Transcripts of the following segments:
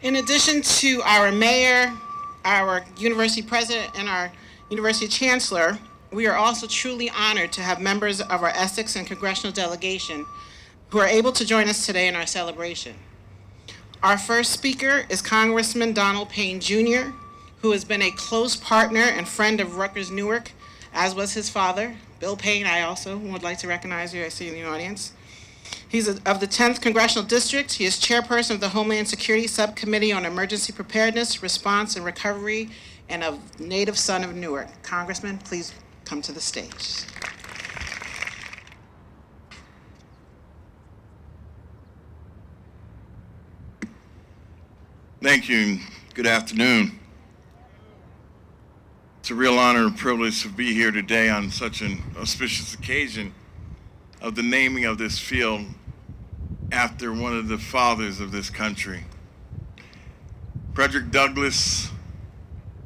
In addition to our mayor, our university president, and our university chancellor, we are also truly honored to have members of our Essex and congressional delegation who are able to join us today in our celebration. Our first speaker is Congressman Donald Payne Jr., who has been a close partner and friend of Rutgers Newark, as was his father, Bill Payne. I also would like to recognize you. I see you in the audience. He's of the 10th Congressional District. He is chairperson of the Homeland Security Subcommittee on Emergency Preparedness, Response, and Recovery, and a native son of Newark. Congressman, please come to the stage. Thank you, and good afternoon. It's a real honor and privilege to be here today on such an auspicious occasion of the naming of this field after one of the fathers of this country. Frederick Douglass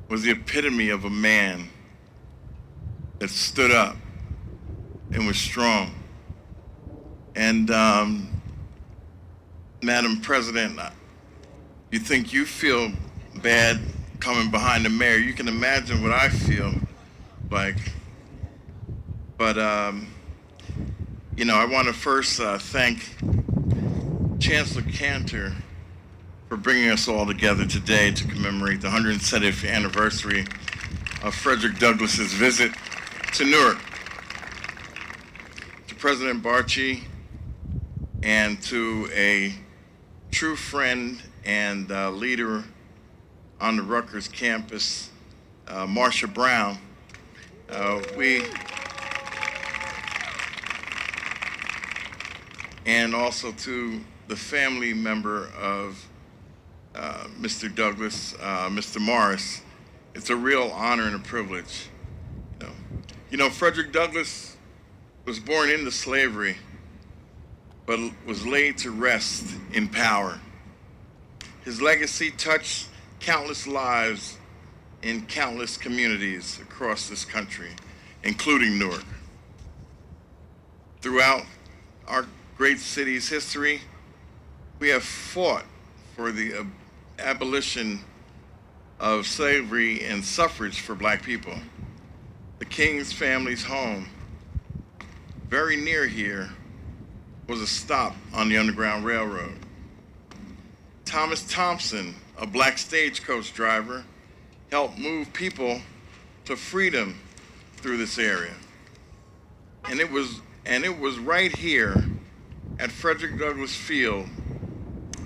was the epitome of a man that stood up and was strong. And Madam President, you think you feel bad coming behind the mayor, you can imagine what I feel like. But, you know, I want to first thank Chancellor Cantor for bringing us all together today to commemorate the 170th anniversary of Frederick Douglass's visit to Newark. To President Barchi and to a true friend and leader on the Rutgers campus, Marsha Brown, and also to the family member of Mr. Douglass, Mr. Morris. It's a real honor and a privilege. You know, Frederick Douglass was born into slavery, but was laid to rest in power. His legacy touched countless lives in countless communities across this country, including Newark. Throughout our great city's history, we have fought for the abolition of slavery and suffrage for Black people. The King's family's home, very near here, was a stop on the Underground Railroad. Thomas Thompson, a Black stagecoach driver, helped move people to freedom through this area. And it was right here at Frederick Douglass Field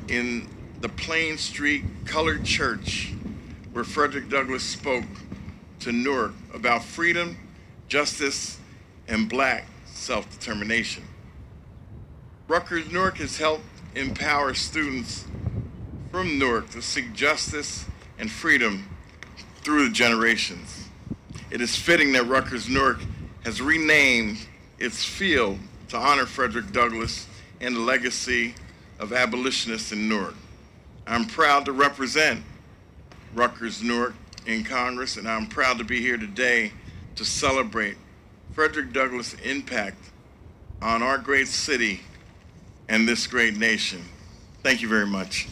in the Plain Street Colored Church where Frederick Douglass spoke to Newark about freedom, justice, and Black self-determination. Rutgers Newark has helped empower students from Newark to seek justice and freedom through the generations. It is fitting that Rutgers Newark has renamed its field to honor Frederick Douglass and the legacy of abolitionists in Newark. I'm proud to represent Rutgers Newark in Congress, and I'm proud to be here today to celebrate Frederick Douglass' impact on our great city and this great nation. Thank you very much.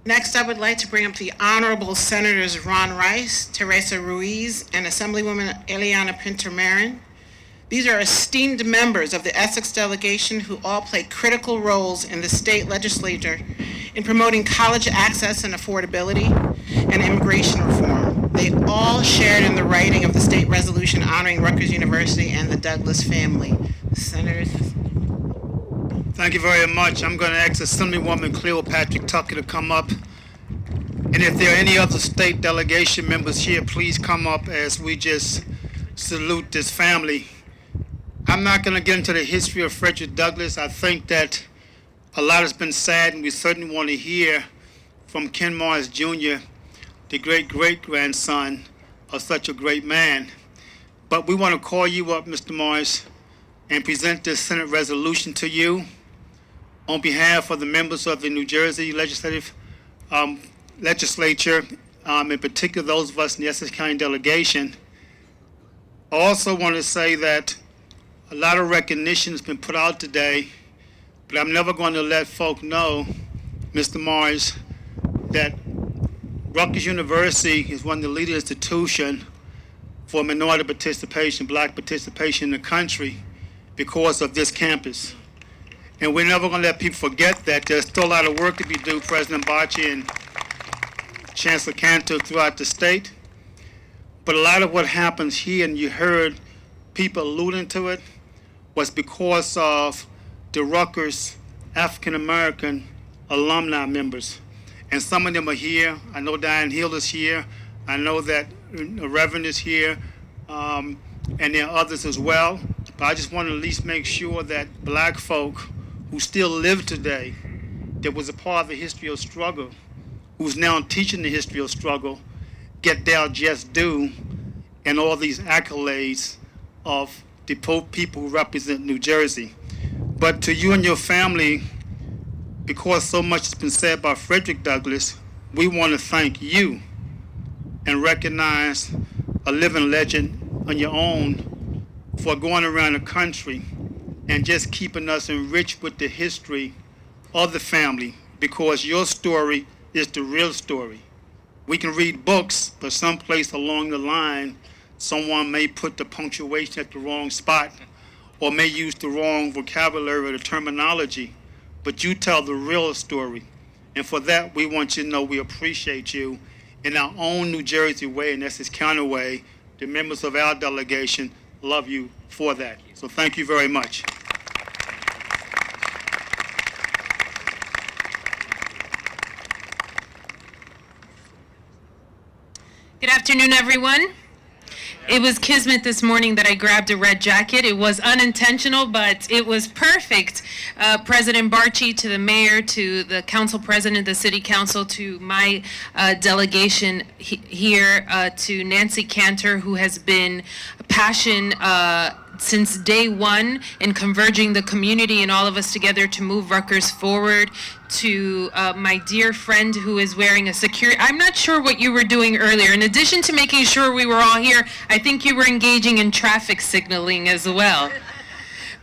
Next, I would like to bring up the Honorable Senators Ron Rice, Teresa Ruiz, and Assemblywoman Eliana Pinto-Marin. These are esteemed members of the Essex delegation who all play critical roles in the state legislature in promoting college access and affordability and immigration reform. They all shared in the writing of the state resolution honoring Rutgers University and the Douglass family. Senators. Thank you very much. I'm going to ask Assemblywoman Cleopatra Tucker to come up. And if there are any other state delegation members here, please come up as we just salute this family. I'm not going to get into the history of Frederick Douglass. I think that a lot has been said, and we certainly want to hear from Ken Morris Jr., the great-great-grandson of such a great man. But we want to call you up, Mr. Morris, and present this Senate resolution to you on behalf of the members of the New Jersey legislature, in particular those of us in the Essex County delegation. I also want to say that a lot of recognition has been put out today, but I'm never going to let folk know, Mr. Morris, that Rutgers University is one of the leading institutions for minority participation, black participation in the country because of this campus. And we're never going to let people forget that. There's still a lot of work to be done, President Bocci and Chancellor Cantor throughout the state. But a lot of what happens here, and you heard people alluding to it, was because of the Rutgers African-American alumni members. And some of them are here. I know Diane Hill is here. I know that the Reverend is here, and there are others as well. But I just want to at least make sure that black folk who still live today, that was a part of the history of struggle, who's now teaching the history of struggle, get their just due and all these accolades of the people who represent New Jersey. But to you and your family, because so much has been said by Frederick Douglass, we want to thank you and recognize a living legend on your own for going around the country and just keeping us enriched with the history of the family, because your story is the real story. We can read books, but someplace along the line, someone may put the punctuation at the wrong spot or may use the wrong vocabulary or the terminology, but you tell the real story. And for that, we want you to know we appreciate you in our own New Jersey way, and that's his county way. The members of our delegation love you for that. So thank you very much. Good afternoon, everyone. It was kismet this morning that I grabbed a red jacket. It was unintentional, but it was perfect. President Barchi, to the mayor, to the council president, the city council, to my delegation here, to Nancy Cantor, who has been passion since day one in converging the community and all of us together to move Rutgers forward, to my dear friend who is wearing a security, I'm not sure what you were doing earlier. In addition to making sure we were all here, I think you were engaging in traffic signaling as well.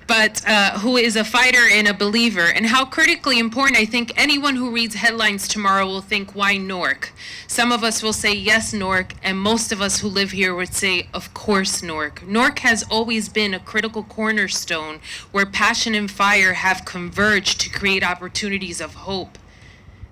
But who is a fighter and a believer, and how critically important. I think anyone who reads headlines tomorrow will think, why Newark? Some of us will say, yes, Newark, and most of us who live here would say, of course, Newark. Newark has always been a critical cornerstone where passion and fire have converged to create opportunities of hope.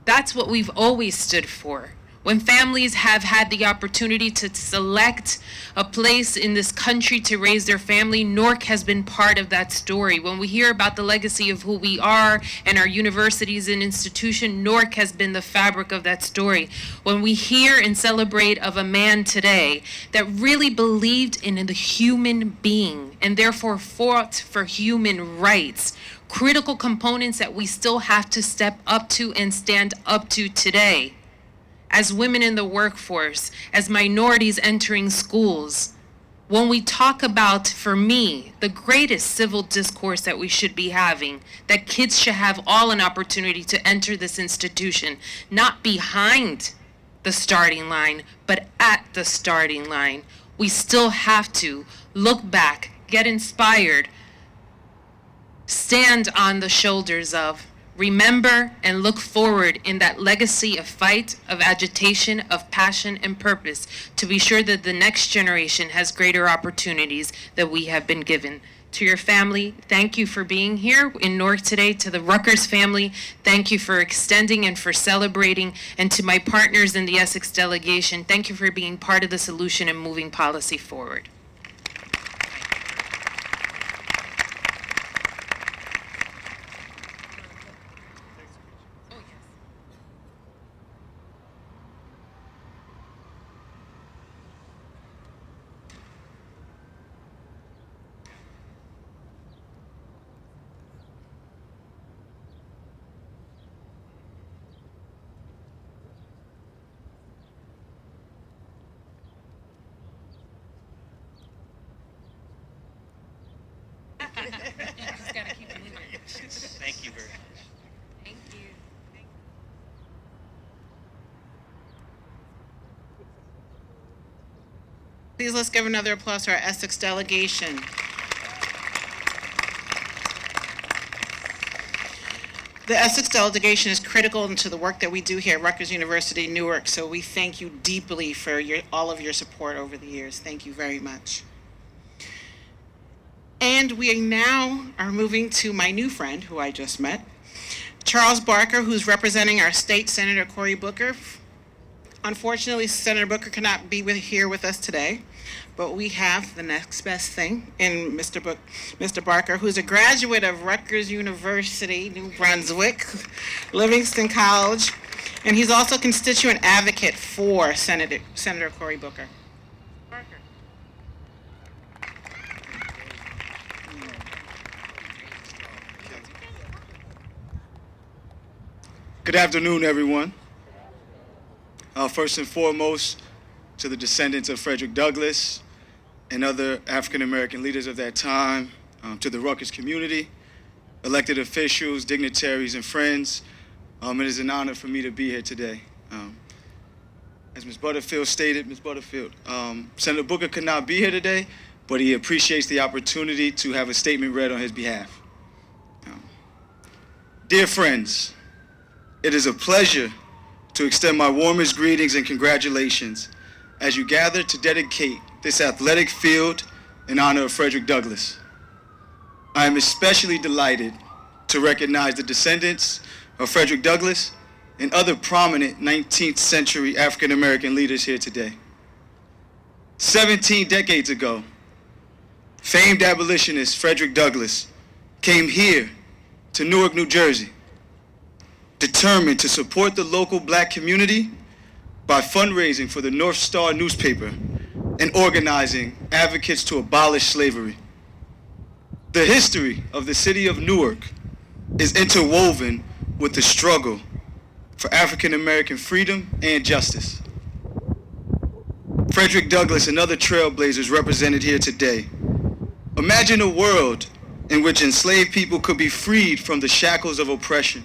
That's what we've always stood for. When families have had the opportunity to select a place in this country to raise their family, Newark has been part of that story. When we hear about the legacy of who we are and our universities and institutions, Newark has been the fabric of that story. When we hear and celebrate of a man today that really believed in the human being and therefore fought for human rights, critical components that we still have to step up to and stand up to today. As women in the workforce, as minorities entering schools, when we talk about, for me, the greatest civil discourse that we should be having, that kids should have all an opportunity to enter this institution, not behind the starting line, but at the starting line, we still have to look back, get inspired, stand on the shoulders of, remember and look forward in that legacy of fight, of agitation, of passion and purpose to be sure that the next generation has greater opportunities that we have been given. To your family, thank you for being here in Newark today. To the Rutgers family, thank you for extending and for celebrating. And to my partners in the Essex delegation, thank you for being part of the solution and moving policy forward. Just gotta keep it moving. Thank you very much. Thank you. Please let's give another applause to our Essex delegation. The Essex delegation is critical into the work that we do here at Rutgers University, Newark, so we thank you deeply for all of your support over the years. Thank you very much. And we now are moving to my new friend, who I just met, Charles Barker, who's representing our state Senator Cory Booker. Unfortunately, Senator Booker cannot be here with us today, but we have the next best thing in Mr. Barker, who's a graduate of Rutgers University, New Brunswick, Livingston College, and he's also a constituent advocate for Senator Cory Booker. Good afternoon, everyone. First and foremost, to the descendants of Frederick Douglass and other African-American leaders of that time, to the Rutgers community, elected officials, dignitaries, and friends, it is an honor for me to be here today. As Ms. Butterfield stated, Senator Booker could not be here today, but he appreciates the opportunity to have a statement read on his behalf. Dear friends, it is a pleasure to extend my warmest greetings and congratulations as you gather to dedicate this athletic field in honor of Frederick Douglass. I am especially delighted to recognize the descendants of Frederick Douglass and other prominent 19th century African American leaders here today. 17 decades ago, famed abolitionist Frederick Douglass came here to Newark, New Jersey, determined to support the local black community by fundraising for the North Star newspaper and organizing advocates to abolish slavery. The history of the city of Newark is interwoven with the struggle for African American freedom and justice. Frederick Douglass and other trailblazers represented here today. Imagine a world in which enslaved people could be freed from the shackles of oppression.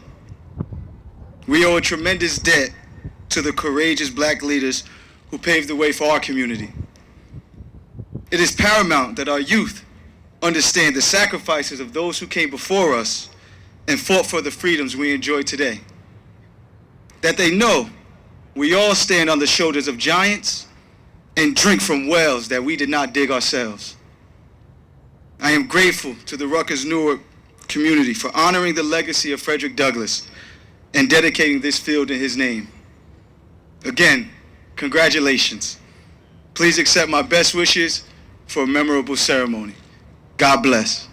We owe a tremendous debt to the courageous black leaders who paved the way for our community. It is paramount that our youth understand the sacrifices of those who came before us and fought for the freedoms we enjoy today. That they know we all stand on the shoulders of giants and drink from wells that we did not dig ourselves. I am grateful to the Rutgers Newark community for honoring the legacy of Frederick Douglass and dedicating this field in his name. Again, congratulations. Please accept my best wishes for a memorable ceremony. God bless.